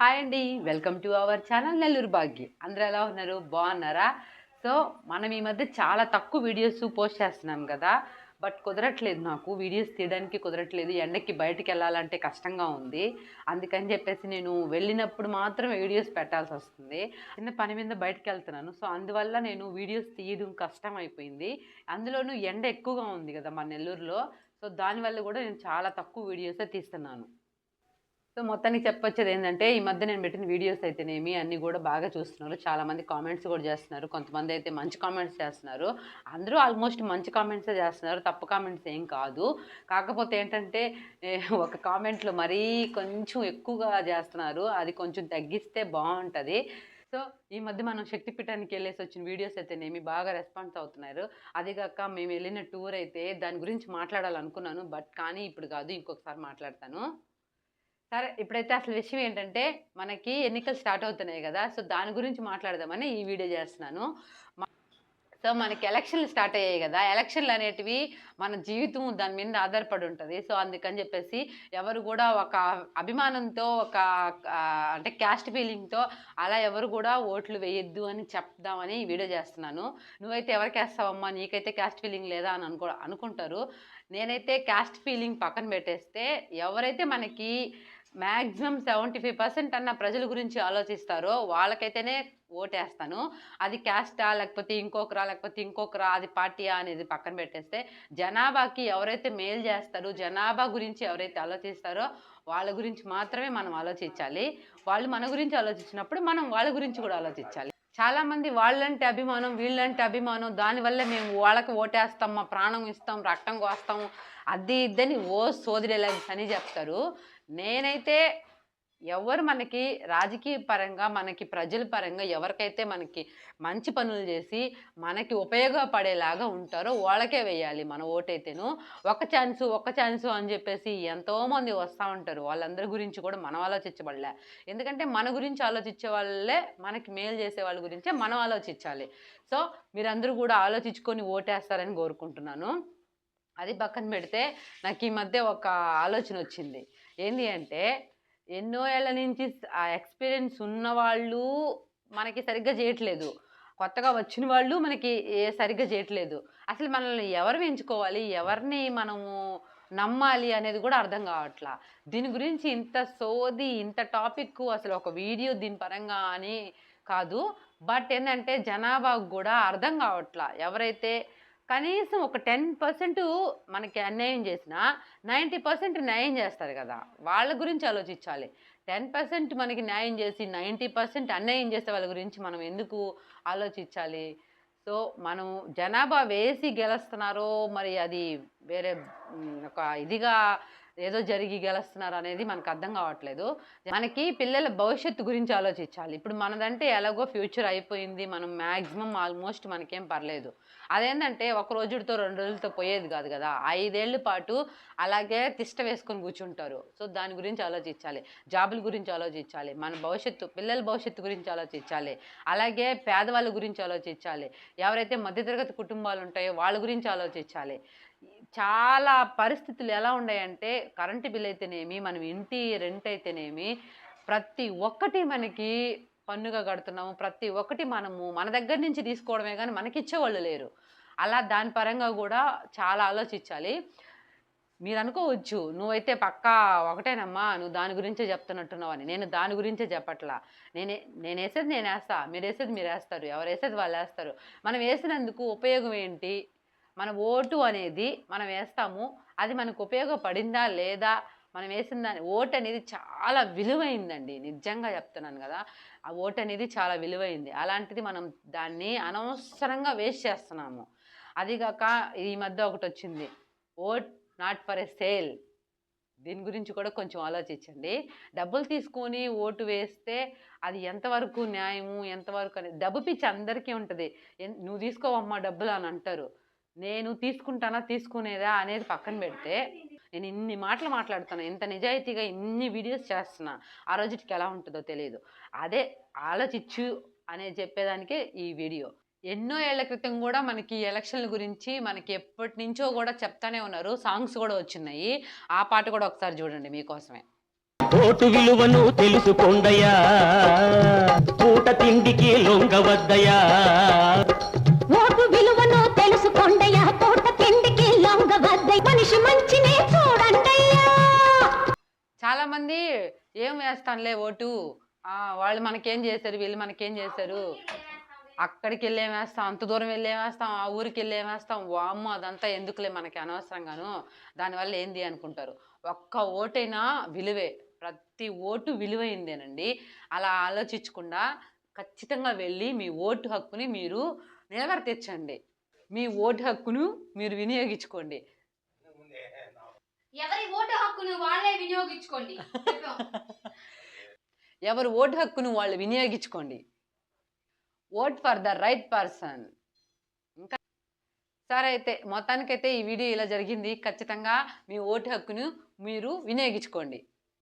Hi అండి. Welcome to our channel Nellore Bhagya. అందరూ ఎలా ఉన్నారు? బాగున్నారా? సో, మనం ఈ మధ్య చాలా తక్కువ వీడియోస్ పోస్ట్ చేస్తున్నాం కదా! బట్ కుదరట్లేదు నాకు. వీడియోస్ తీయడానికి కుదరట్లేదు. ఎండకి బయటికెళ్ళాలంటే కష్టంగా ఉంది. అందుకని చెప్పేసి నేను వెళ్ళినప్పుడు మాత్రం వీడియోస్ పెట్టాల్సొస్తుంది. చిన్న పని మీద బయటికెళ్తున్నాను. సో, అందువల్ల నేను వీడియోస్ తీయడం కష్టమైపోయింది. అందులోనూ ఎండ ఎక్కువగా ఉంది గదా! మన నెల్లూరులో. సో, దానివల్ల గూడా నేను చాలా తక్కువ వీడియోసే తీస్తున్నాను. సో, మొత్తానికి చెప్పొచ్చేదేంటంటే, ఈ మధ్య నేను పెట్టిన వీడియోస్ అయితేనేమి అన్నీ గూడా బాగా చూస్తున్నారు. చాలామంది కామెంట్స్ గూడా జేస్తున్నారు. కొంతమందయితే మంచి కామెంట్స్ చేస్తున్నారు. అందరూ ఆల్మోస్ట్ మంచి కామెంట్సే జేస్తున్నారు. తప్పు కామెంట్స్ ఏం కాదు. కాకపోతే ఏంటంటే, ఒక కామెంట్‌లో మరీ కొంచెం ఎక్కువగా జేస్తున్నారు. అది కొంచెం తగ్గిస్తే బావుంటది. సో, ఈ మధ్య మనం శక్తి పీఠానికెళ్ళేసొచ్చిన వీడియోస్ అయితేనేమి బాగా రెస్పాన్స్ అవుతున్నారు. అది గాక మేమెళ్ళిన టూర్ అయితే దాని గురించి మాట్లాడాలనుకున్నాను. కానీ ఇప్పుడు గాదు. ఇంకొకసారి మాట్లాడతాను. సరే. ఇప్పుడైతే అసలు విషయం ఏంటంటే, మనకి ఎన్నికలు స్టార్ట్ అవుతున్నాయి గదా! సో, దాని గురించి మాట్లాడదామని ఈ వీడియో జేస్తున్నాను. మ సో, మనకి ఎలక్షన్‌లు స్టార్ట్ అయ్యాయి గదా! ఎలక్షన్‌లనేటివి మన జీవితం దాని మీద ఆధారపడి ఉంటది. సో, అందుకని జెప్పేసి ఎవరు గూడా ఒక అభిమానంతో అంటే క్యాస్ట్ ఫీలింగ్‌తో అలా ఎవరు గూడా ఓట్లు వేయొద్దు అని చెప్దామని ఈ వీడియో జేస్తున్నాను. నువ్వైతే ఎవరికేస్తావమ్మా? నీకైతే క్యాస్ట్ ఫీలింగ్ లేదా? అని అనుకుంటారు. నేనైతే క్యాస్ట్ ఫీలింగ్ పక్కన బెట్టేస్తే ఎవరైతే మనకి మాక్సిమం 75% అన్న ప్రజల గురించి ఆలోచిస్తారో వాళ్ళకైతేనే ఓటేస్తాను. అది క్యాస్టా? లేకపోతే ఇంకొకరా? అది పార్టీయా? అనేది పక్కన పెట్టేస్తే, జనాభాకి ఎవరైతే మేలు జేస్తారో, జనాభా గురించి ఎవరైతే ఆలోచిస్తారో వాళ్ళ గురించి మాత్రమే మనం ఆలోచించాలి. వాళ్ళు మన గురించి ఆలోచించినప్పుడు మనం వాళ్ళ గురించి గూడా ఆలోచించాలి. చాలామంది వాళ్ళంటే అభిమానం, వీళ్ళంటే అభిమానం, దానివల్లే మేము వాళ్ళకి ఓటేస్తాం, మా ప్రాణం ఇస్తాం, రక్తం కోస్తాం, అది ఇదని సోది డైలాగ్స్ అని జెప్తారు. నేనైతే ఎవరు మనకి రాజకీయ పరంగా, మనకి ప్రజల పరంగా ఎవరికైతే మనకి మంచి పనులు జేసి, మనకి ఉపయోగపడేలాగా ఉంటారో వాళ్ళకే వేయాలి మన ఓటైతేను. ఒక్క ఛాన్సు అని జెప్పేసి ఎంతోమంది వస్తా ఉంటారు. వాళ్ళందరి గురించి కూడా మనం ఆలోచించబడలే. ఎందుకంటే మన గురించి ఆలోచించే వాళ్ళే మనకి మేలు జేసే వాళ్ళ గురించే మనం ఆలోచించాలి. సో, మీరందరూ గూడా ఆలోచించుకొని ఓటేస్తారని గోరుకుంటున్నాను. అది పక్కన బెడితే నాకీ మధ్య ఒక ఆలోచనొచ్చింది. ఏంది అంటే, ఎన్నో ఏళ్ల నుంచి ఎక్స్‌పీరియన్స్ ఉన్నవాళ్ళు మనకి సరిగ్గా జేయట్లేదు. కొత్తగా వచ్చిన వాళ్ళు మనకి సరిగ్గా జేయట్లేదు. అసలు మనల్ని ఎవరు ఎంచుకోవాలి? ఎవరిని మనము నమ్మాలి అనేది గూడా అర్థం గావట్లా. దీని గురించి ఇంత సోది, ఇంత టాపిక్కు అసలు ఒక వీడియో దీని పరంగా అని కాదు. బట్ ఏందంటే జనాభాకు గూడా అర్థం గావట్లా. ఎవరైతే కనీసం ఒక 10% మనకి అన్యాయం చేసినా, 90% న్యాయం చేస్తారు గదా! వాళ్ళ గురించి ఆలోచించాలి. 10% మనకి న్యాయం చేసి, 90% అన్యాయం చేసే వాళ్ళ గురించి మనం ఎందుకు ఆలోచించాలి? సో, మనం జనాభా వేసి గెలుస్తున్నారో మరి అది వేరే ఒక ఇదిగా ఏదో జరిగి గెలుస్తున్నారనేది మనకు అర్థం కావట్లేదు. మనకి పిల్లల భవిష్యత్తు గురించి ఆలోచించాలి. ఇప్పుడు మనదంటే ఎలాగో ఫ్యూచర్ అయిపోయింది. మనం మాక్సిమం ఆల్మోస్ట్ మనకేం పర్లేదు. అదేందంటే ఒక రోజుడితో, 2 రోజులతో పోయేది గాదు గదా! 5 ఏళ్ల పాటు అలాగే తిష్ట వేసుకొని కూర్చుంటారు. సో, దాని గురించి ఆలోచించాలి. జాబుల గురించి ఆలోచించాలి. మన భవిష్యత్తు, పిల్లల భవిష్యత్తు గురించి ఆలోచించాలి. అలాగే పేదవాళ్ళ గురించి ఆలోచించాలి. ఎవరైతే మధ్య తరగతి కుటుంబాలుంటాయో వాళ్ళ గురించి ఆలోచించాలి. చాలా పరిస్థితులు ఎలా ఉన్నాయంటే కరెంట్ బిల్ అయితేనేమి, మనం ఇంటి రెంట్ అయితేనేమి, ప్రతి ఒక్కటి మనకి పన్నుగా కడుతున్నాము. ప్రతి ఒక్కటి మనము మన దగ్గర నుంచి తీసుకోవడమే గానీ మనకిచ్చేవాళ్ళు లేరు. అలా దాని పరంగా గూడా చాలా ఆలోచించాలి. మీరనుకోవచ్చు, "నువ్వైతే పక్కా ఒకటేనమ్మా, నువ్వు దాని గురించే జెప్తున్నట్టున్నావని." నేను దాని గురించే జెప్పట్లా. నేనేసేది నేనేస్తా. మీరేసేది మీరేస్తారు. ఎవరేసేది వాళ్ళేస్తారు. మనం ఏసినందుకు ఉపయోగం ఏంటి? మన ఓటు అనేది మనం ఏస్తాము. అది మనకు ఉపయోగపడిందా? లేదా? మనం వేసిన దాని ఓటనేది చాలా విలువైందండి. నిజంగా చెప్తున్నాను గదా! ఆ ఓటనేది చాలా విలువైంది. అలాంటిది మనం దాన్ని అనవసరంగా వేస్ట్ చేస్తున్నాము. అది గాక ఈ మధ్య ఒకటొచ్చింది. Vote not for a sale. దీని గురించి కూడా కొంచెం ఆలోచించండి. డబ్బులు తీసుకొని ఓటు వేస్తే అది ఎంతవరకు న్యాయము? ఎంతవరకు అనేది డబ్బు పిచ్చి అందరికీ ఉంటది. "నువ్వు తీసుకోవమ్మా డబ్బులు" అని అంటారు. నేను తీసుకుంటానా? తీసుకునేదా? అనేది పక్కన పెడితే, నేను ఇన్ని మాటలు మాట్లాడుతున్నా. ఇంత నిజాయితీగా ఇన్ని వీడియోస్ చేస్తున్నా. ఆ రోజుటికి ఎలా ఉంటదో తెలీదు. అదే ఆలోచిచ్చు అని చెప్పేదానికే ఈ వీడియో. ఎన్నో ఏళ్ల క్రితం గూడా మనకి ఎలక్షన్‌ల గురించి మనకి ఎప్పటినుంచో గూడా చెప్తానే ఉన్నారు. సాంగ్స్ గూడా వచ్చున్నాయి. ఆ పాట గూడా ఒకసారి జూడండి మీకోసమే. ఓటు విలువను తెలుసుకోండయా, పూట తిండికి లొంగవద్దయా. ఓటు విలువను తెలుసుకోండయా, పూట తిండికి లొంగవద్దయ్య. మనిషి మంచినే చూడండయ్యా. చాలా మంది ఏం వేస్తానులే ఓటు, వాళ్ళు మనకేం చేశారు, వీళ్ళు మనకేం చేశారు, అక్కడికి వెళ్ళి ఏం వేస్తాం, అంత దూరం వెళ్ళి ఏం వేస్తాం, ఆ ఊరికి వెళ్ళి ఏం వేస్తాం, వామ్మో అదంతా ఎందుకులే మనకి అనవసరంగాను, దానివల్ల ఏంది అనుకుంటారు. ఒక్క ఓటైనా విలువే, ప్రతి ఓటు విలువైందేనండి. అలా ఆలోచించకుండా ఖచ్చితంగా వెళ్ళి మీ ఓటు హక్కుని మీరు నిలబెట్టించండి. మీ ఓటు హక్కును మీరు వినియోగించుకోండి. ఎవరి ఓటు హక్కును వాళ్ళే వినియోగించుకోండి. ఎవరు ఓటు హక్కును వాళ్ళు వినియోగించుకోండి. Vote for the right person. ఇంకా సరే, అయితే మొత్తానికైతే ఈ వీడియో ఇలా జరిగింది. ఖచ్చితంగా మీ ఓటు హక్కును మీరు వినియోగించుకోండి.